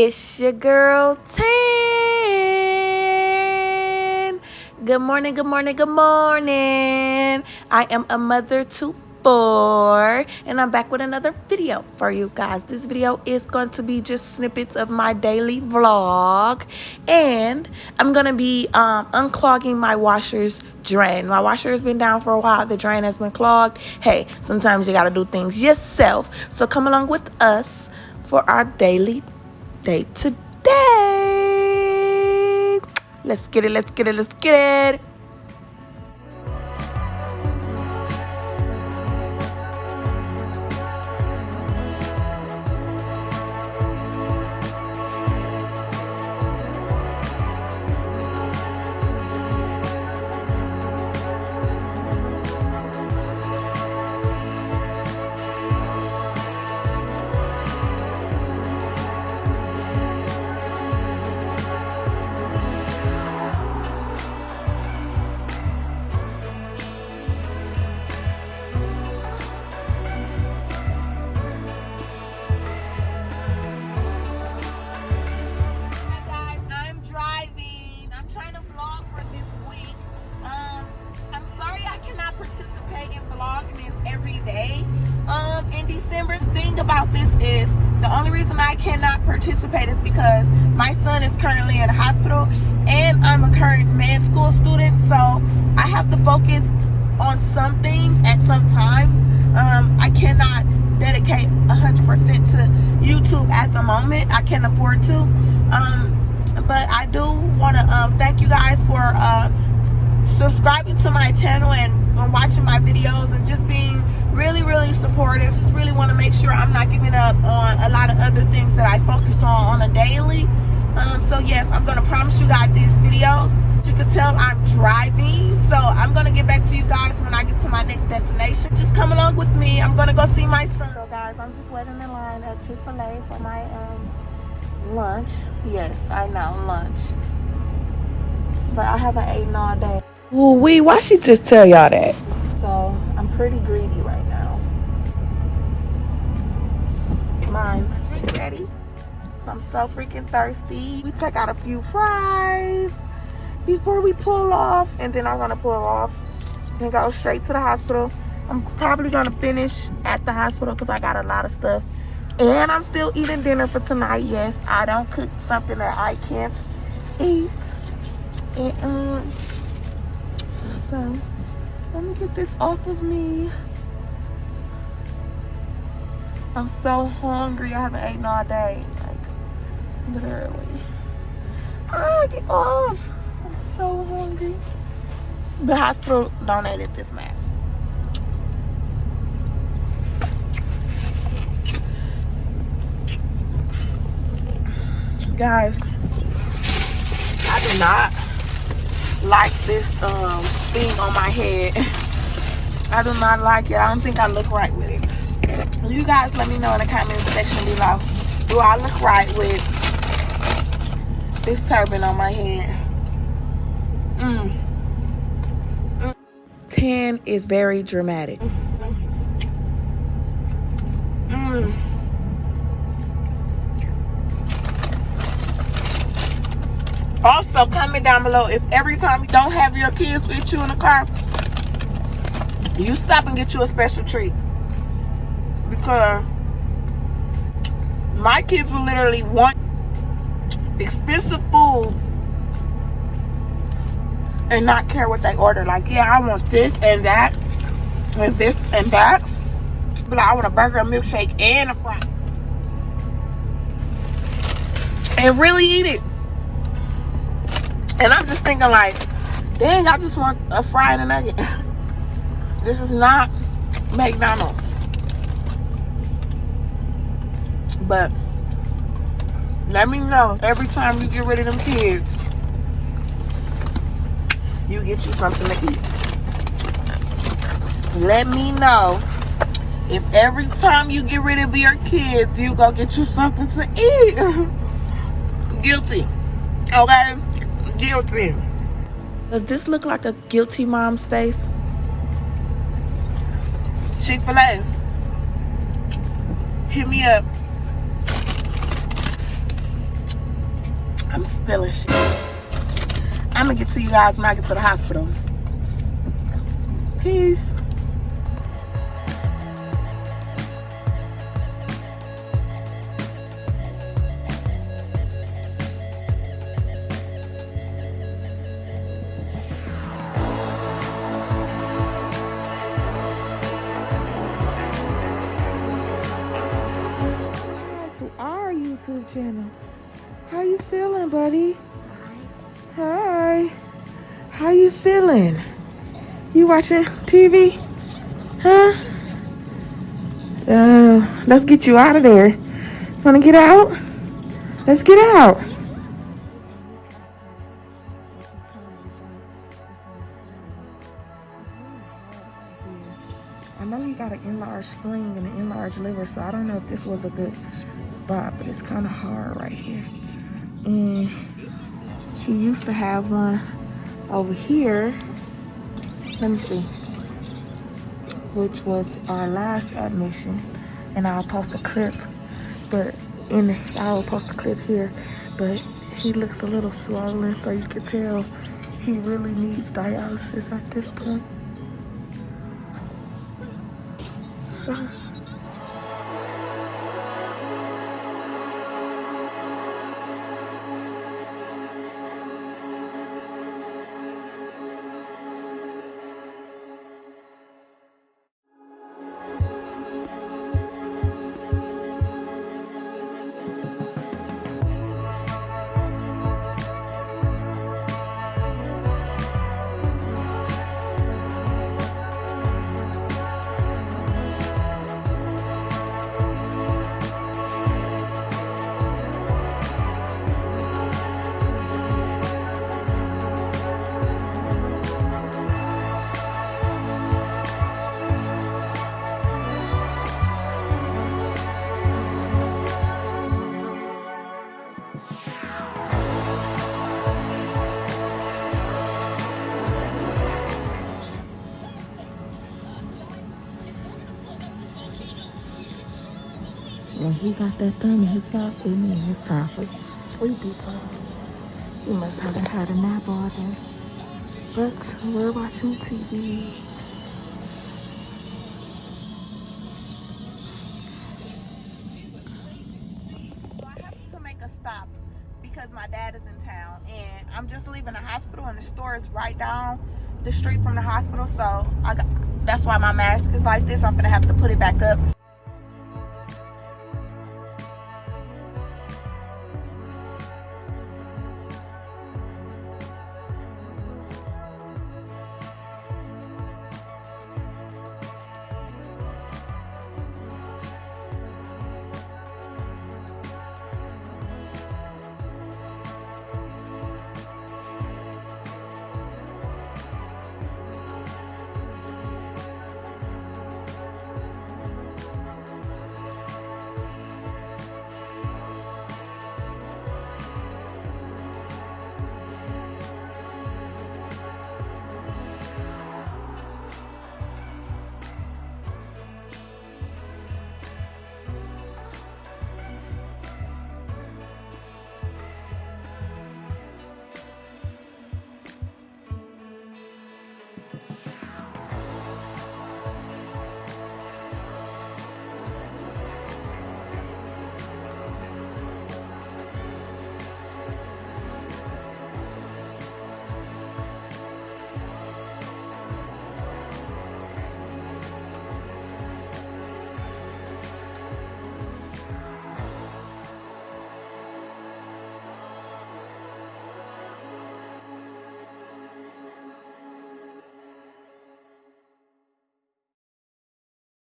It's your girl 10. Good morning, good morning, good morning. I am a mother to 4 and I'm back with another video for you guys. This video is going to be just snippets of my daily vlog, and I'm going to be unclogging my washer's drain. My washer has been down for a while. The drain has been clogged. Hey, sometimes you got to do things yourself. So come along with us for our daily day today. Let's get it, let's get it, let's get it. Every day in December. Thing about this is the only reason I cannot participate is because my son is currently in a hospital and I'm a current med school student, so I have to focus on some things at some time. I cannot dedicate 100% to YouTube at the moment. I can't afford to, but I do want to thank you guys for subscribing to my channel and watching my videos and just being really supportive. Just really want to make sure I'm not giving up on a lot of other things that I focus on a daily. So yes, I'm gonna promise you guys these videos. You can tell I'm driving, so I'm gonna get back to you guys when I get to my next destination. Just come along with me. I'm gonna go see my son. So guys, I'm just waiting in line at Chick-fil-A for my lunch. Yes, I know, lunch, but I haven't eaten all day. Ooh, why she just tell y'all that? So I'm pretty greedy right now. Mine's spaghetti. So I'm so freaking thirsty. We take out a few fries before we pull off, and then I'm gonna pull off and go straight to the hospital. I'm probably gonna finish at the hospital because I got a lot of stuff, and I'm still eating dinner for tonight. Yes, I don't cook something that I can't eat. And so let me get this off of me. I'm so hungry. I haven't eaten all day. Like, literally. Get off. I'm so hungry. The hospital donated this man. Guys, I do not like this thing on my head. I do not like it. I don't think I look right with it. You guys let me know in the comment section below. Do I look right with this turban on my head? 10 is very dramatic. Also, comment down below if every time you don't have your kids with you in the car, you stop and get you a special treat. Because my kids will literally want expensive food and not care what they order. Like, yeah, I want this and that and this and that, but I want a burger, a milkshake, and a fry, and really eat it. And I'm just thinking like, dang, I just want a fry and a nugget. This is not McDonald's. But let me know every time you get rid of them kids, you get you something to eat. Let me know if every time you get rid of your kids, you go get you something to eat. Guilty. Okay? Guilty. Does this look like a guilty mom's face? Chick-fil-A. Hit me up. I'm spilling shit. I'm gonna get to you guys when I get to the hospital. Peace. To our YouTube channel. How you feeling, buddy? Hi. How you feeling? You watching TV? Huh? Let's get you out of there. Wanna get out? Let's get out. I know he got an enlarged spleen and an enlarged liver, so I don't know if this was a good spot, but it's kind of hard right here. And he used to have one over here. Let me see. Which was our last admission, and I'll post a clip. But I'll post a clip here. But he looks a little swollen, so you can tell he really needs dialysis at this point. So. When he got that thumb in his mouth, it means it's time for sleepy time. He must haven't had a nap all day. But we're watching TV. Well, I have to make a stop because my dad is in town. And I'm just leaving the hospital and the store is right down the street from the hospital. So that's why my mask is like this. I'm gonna have to put it back up.